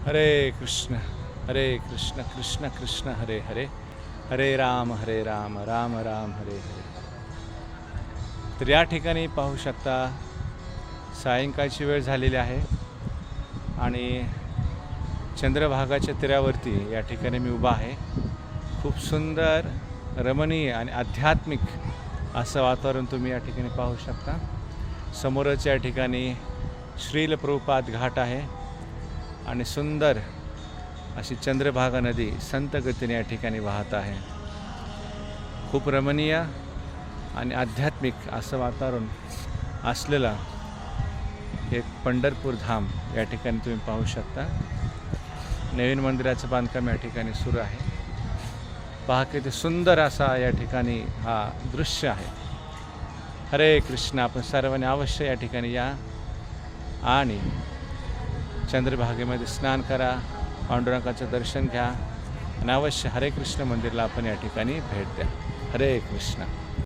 हरे कृष्ण कृष्ण कृष्ण हरे हरे, हरे राम राम राम हरे हरे. तर या ठिकाणी पाहू शकता सायंकाळची वेळ झालेली आहे आणि चंद्रभागाच्या तीरावरती या ठिकाणी मी उभा आहे. खूप सुंदर, रमणीय आणि आध्यात्मिक असं वातावरण तुम्ही या ठिकाणी पाहू शकता. समोरच या ठिकाणी श्रील प्रभुपाद घाट आहे आणि सुंदर अशी चंद्रभागा नदी संत गतीने या ठिकाणी वाहत आहे. खूप रमणीय आणि आध्यात्मिक असं वातावरण असलेला एक पंढरपूर धाम या ठिकाणी तुम्ही पाहू शकता. नवीन मंदिराचं बांधकाम या ठिकाणी सुरू आहे. पहा किती सुंदर असा या ठिकाणी हा दृश्य आहे. हरे कृष्ण. आपण सर्वांनी अवश्य या ठिकाणी या आणि चंद्रभागेमध्ये स्नान करा, पांडुरंगाचं दर्शन घ्या आणि अवश्य हरे कृष्ण मंदिरला आपण या ठिकाणी भेट द्या. हरे कृष्ण.